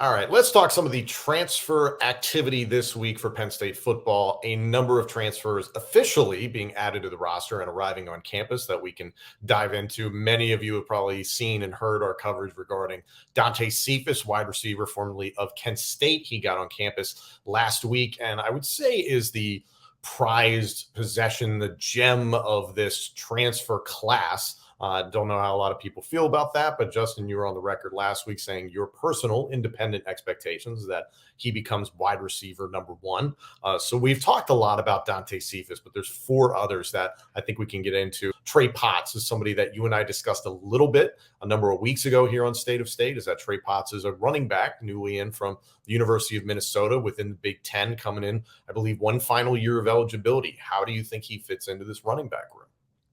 All right, let's talk some of the transfer activity this week for Penn State football. A number of transfers officially being added to the roster and arriving on campus that we can dive into. Many of you have probably seen and heard our coverage regarding Dante Cephas, wide receiver formerly of Kent State. He got on campus last week, and I would say is the prized possession, the gem of this transfer class. Don't know how a lot of people feel about that, but Justin, you were on the record last week saying your personal independent expectations that he becomes wide receiver number one. So we've talked a lot about Dante Cephas, but there's four others that I think we can get into. Trey Potts is somebody that you and I discussed a little bit a number of weeks ago here on State of State, is that Trey Potts is a running back newly in from the University of Minnesota within the Big Ten, coming in, I believe, one final year of eligibility. How do you think he fits into this running back room?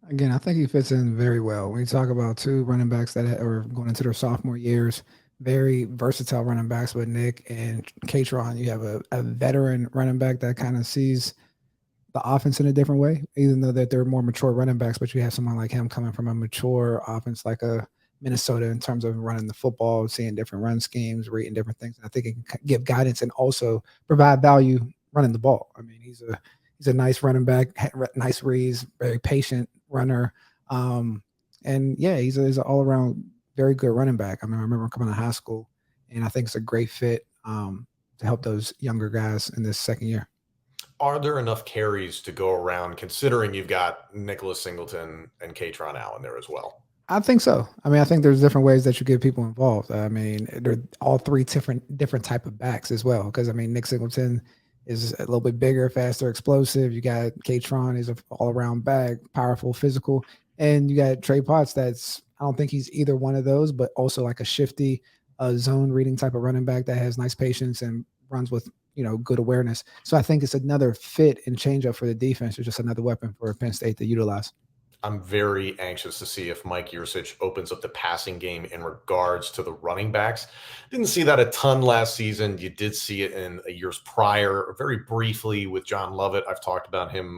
Again, I think he fits in very well. When you talk about two running backs that are going into their sophomore years, very versatile running backs with Nick and Katron. You have a veteran running back that kind of sees the offense in a different way, even though that they're more mature running backs. But you have someone like him coming from a mature offense like a Minnesota in terms of running the football, seeing different run schemes, reading different things. And I think it can give guidance and also provide value running the ball. I mean, he's a nice running back, nice reads, very patient runner. And yeah, he's an all around very good running back. I mean, I remember coming to high school, and I think it's a great fit to help those younger guys in this second year. Are there enough carries to go around, considering you've got Nicholas Singleton and Katron Allen there as well? I think so. I mean, I think there's different ways that you get people involved. I mean, they're all three different type of backs as well. Because I mean, Nick Singleton is a little bit bigger, faster, explosive. You got Katron, is an all-around back, powerful, physical, and you got Trey Potts. I don't think he's either one of those, but also like a shifty, zone reading type of running back that has nice patience and runs with good awareness. So I think it's another fit and change up for the defense. It's just another weapon for Penn State to utilize. I'm very anxious to see if Mike Yursich opens up the passing game in regards to the running backs. Didn't see that a ton last season. You did see it in years prior, very briefly with John Lovett. I've talked about him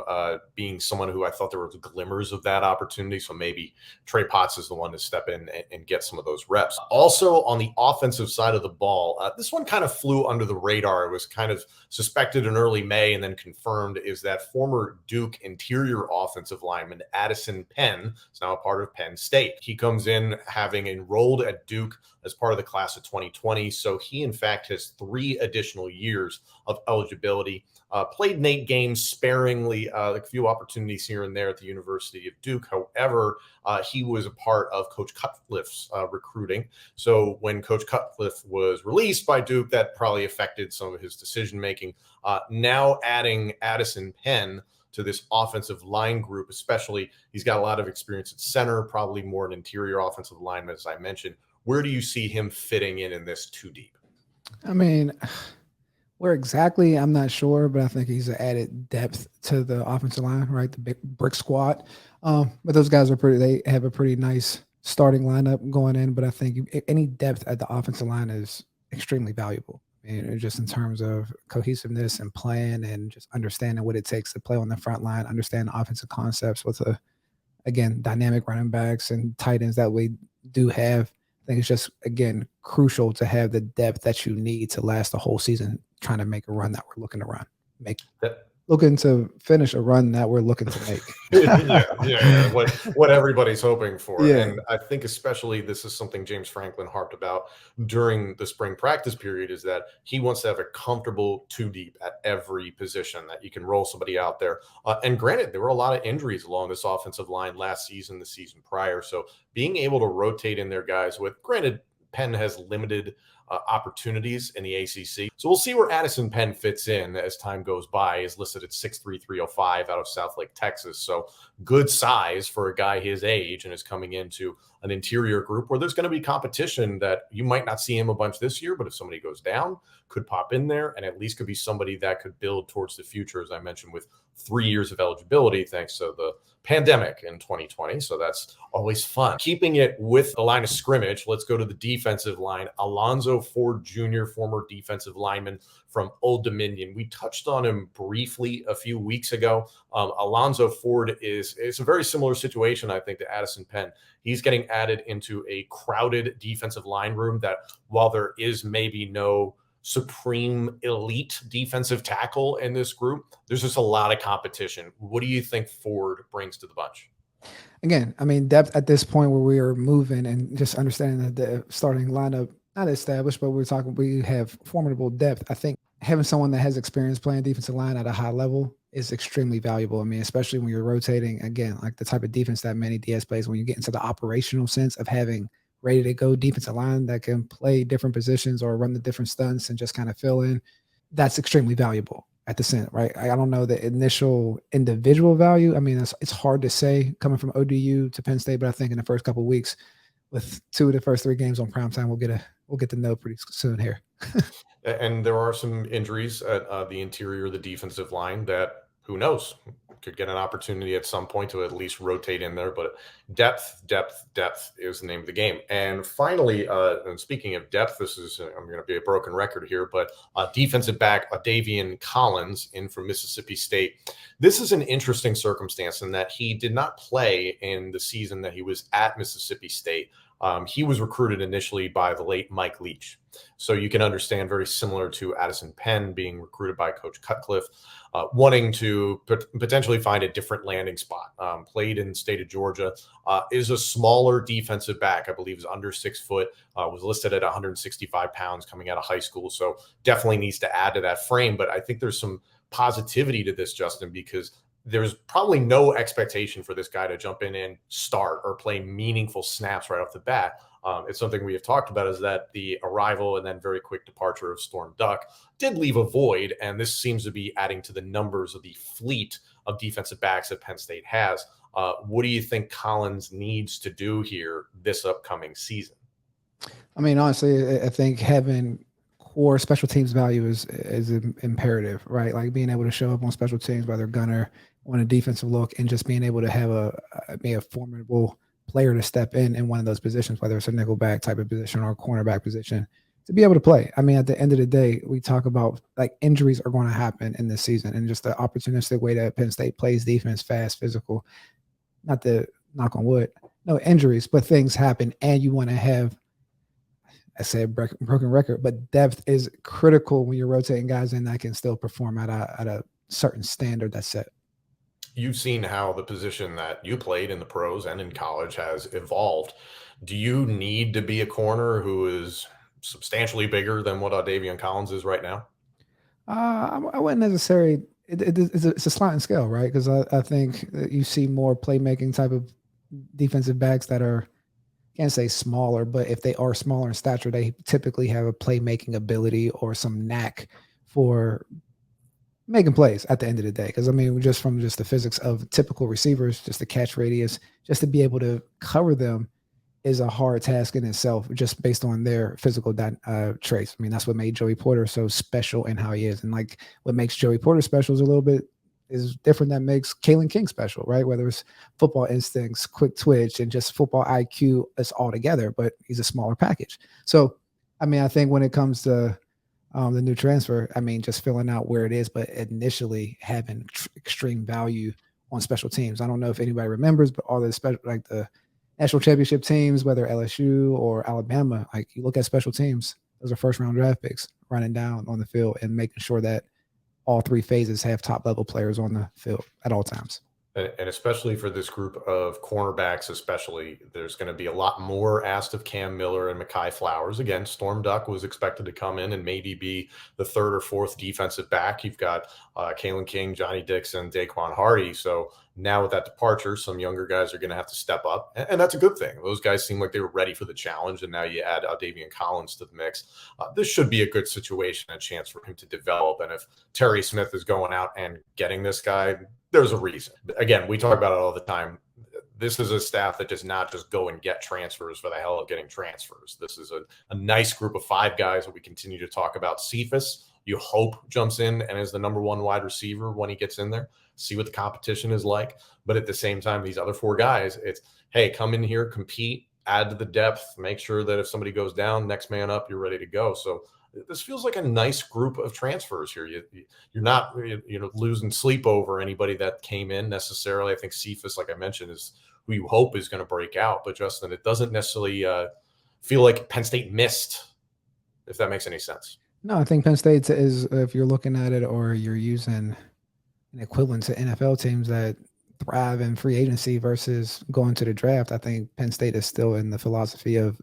being someone who I thought there were glimmers of that opportunity. So maybe Trey Potts is the one to step in and get some of those reps. Also on the offensive side of the ball, this one kind of flew under the radar. It was kind of suspected in early May and then confirmed, is that former Duke interior offensive lineman Addison Penn is now a part of Penn State. He comes in having enrolled at Duke as part of the class of 2020. So he, in fact, has 3 additional years of eligibility. Played in 8 games sparingly, a few opportunities here and there at the University of Duke. However, he was a part of Coach Cutcliffe's recruiting. So when Coach Cutcliffe was released by Duke, that probably affected some of his decision-making. Now adding Addison Penn to this offensive line group, especially, he's got a lot of experience at center, probably more an interior offensive lineman, as I mentioned. Where do you see him fitting in this 2 deep? I mean, where exactly, I'm not sure, but I think he's added depth to the offensive line, right? The big brick squad. But those guys they have a pretty nice starting lineup going in, but I think any depth at the offensive line is extremely valuable. And just in terms of cohesiveness and plan and just understanding what it takes to play on the front line, understand offensive concepts with again, dynamic running backs and tight ends that we do have. I think it's just, again, crucial to have the depth that you need to last the whole season trying to make a run that we're looking to run. Looking to finish a run that we're looking to make. yeah. What everybody's hoping for. Yeah. And I think especially this is something James Franklin harped about during the spring practice period, is that he wants to have a comfortable 2 deep at every position, that you can roll somebody out there. And granted, there were a lot of injuries along this offensive line last season, the season prior. So being able to rotate in their guys with, granted, Penn has limited opportunities in the ACC. So we'll see where Addison Penn fits in as time goes by. Is listed at 6'3", 305 out of Southlake, Texas. So good size for a guy his age, and is coming into an interior group where there's going to be competition that you might not see him a bunch this year, but if somebody goes down, could pop in there and at least could be somebody that could build towards the future, as I mentioned, with 3 years of eligibility thanks to the pandemic in 2020. So that's always fun. Keeping it with the line of scrimmage, let's go to the defensive line. Alonzo Alonzo Ford Jr., former defensive lineman from Old Dominion. We touched on him briefly a few weeks ago. Alonzo Ford is a very similar situation, I think, to Addison Penn. He's getting added into a crowded defensive line room that, while there is maybe no supreme elite defensive tackle in this group, there's just a lot of competition. What do you think Ford brings to the bunch? Again, I mean, depth at this point where we are moving and just understanding that the starting lineup, not established, but we have formidable depth. I think having someone that has experience playing defensive line at a high level is extremely valuable. I mean, especially when you're rotating, again, like the type of defense that Manny Diaz plays, when you get into the operational sense of having ready to go defensive line that can play different positions or run the different stunts and just kind of fill in, that's extremely valuable at the center, right? I don't know the initial individual value. I mean, it's hard to say coming from ODU to Penn State, but I think in the first couple of weeks, with 2 of the first 3 games on primetime, we'll get to know pretty soon here. And there are some injuries at the interior of the defensive line that, who knows, could get an opportunity at some point to at least rotate in there. But depth is the name of the game. And finally, and speaking of depth, this is, I'm going to be a broken record here, but defensive back Audavion Collins in from Mississippi State. This is an interesting circumstance in that he did not play in the season that he was at Mississippi State. He was recruited initially by the late Mike Leach. So you can understand, very similar to Addison Penn being recruited by Coach Cutcliffe, wanting to potentially find a different landing spot. Played in the state of Georgia, is a smaller defensive back. I believe is under 6 foot, was listed at 165 pounds coming out of high school. So definitely needs to add to that frame. But I think there's some positivity to this, Justin, because there's probably no expectation for this guy to jump in and start or play meaningful snaps right off the bat. It's something we have talked about, is that the arrival and then very quick departure of Storm Duck did leave a void, and this seems to be adding to the numbers of the fleet of defensive backs that Penn State has. What do you think Collins needs to do here this upcoming season? I mean, honestly, I think having core special teams value is imperative, right? Like being able to show up on special teams, whether gunner on a defensive look, and just being able to have a formidable player to step in one of those positions, whether it's a nickelback type of position or a cornerback position, to be able to play. I mean, at the end of the day, we talk about like injuries are going to happen in this season, and just the opportunistic way that Penn State plays defense, fast, physical, not to knock on wood, no injuries, but things happen, and you want to have, I say a broken record, but depth is critical when you're rotating guys in that can still perform at a certain standard that's set. You've seen how the position that you played in the pros and in college has evolved. Do you need to be a corner who is substantially bigger than what Audavion Collins is right now? I wouldn't necessarily. It's a sliding scale, right? Because I think that you see more playmaking type of defensive backs that are, can't say smaller, but if they are smaller in stature, they typically have a playmaking ability or some knack for making plays at the end of the day. Because I mean, just from just the physics of typical receivers, just the catch radius, just to be able to cover them is a hard task in itself, just based on their physical traits. I mean, that's what made Joey Porter so special in how he is. And like what makes Joey Porter special is a little bit is different than makes Kalen King special, right? Whether it's football instincts, quick twitch, and just football IQ, it's all together, but he's a smaller package. So, I mean, I think when it comes to the new transfer, I mean, just filling out where it is, but initially having extreme value on special teams. I don't know if anybody remembers, but all the special, like the national championship teams, whether LSU or Alabama, like you look at special teams, those are first round draft picks running down on the field and making sure that all 3 phases have top level players on the field at all times. And especially for this group of cornerbacks, especially, there's going to be a lot more asked of Cam Miller and Mekhi Flowers. Again, Storm Duck was expected to come in and maybe be the 3rd or 4th defensive back. You've got Kalen King, Johnny Dixon, Daquan Hardy. So now with that departure, some younger guys are going to have to step up. And that's a good thing. Those guys seem like they were ready for the challenge. And now you add Audavion Collins to the mix. This should be a good situation, a chance for him to develop. And if Terry Smith is going out and getting this guy, there's a reason. Again, we talk about it all the time. This is a staff that does not just go and get transfers for the hell of getting transfers. This is a nice group of 5 guys that we continue to talk about. Cephas, you hope, jumps in and is the number 1 wide receiver when he gets in there. See what the competition is like. But at the same time, these other 4 guys, it's, hey, come in here, compete, add to the depth, make sure that if somebody goes down, next man up, you're ready to go. So this feels like a nice group of transfers here. You're not losing sleep over anybody that came in necessarily. I think Cephas, like I mentioned, is who you hope is going to break out. But Justin, it doesn't necessarily feel like Penn State missed, if that makes any sense. No, I think Penn State is, if you're looking at it or you're using an equivalent to NFL teams that thrive in free agency versus going to the draft, I think Penn State is still in the philosophy of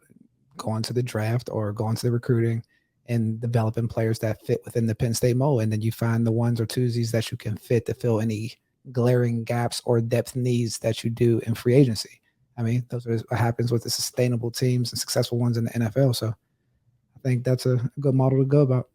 going to the draft or going to the recruiting and developing players that fit within the Penn State mold. And then you find the ones or twosies that you can fit to fill any glaring gaps or depth needs that you do in free agency. I mean, those are what happens with the sustainable teams and successful ones in the NFL. So I think that's a good model to go about.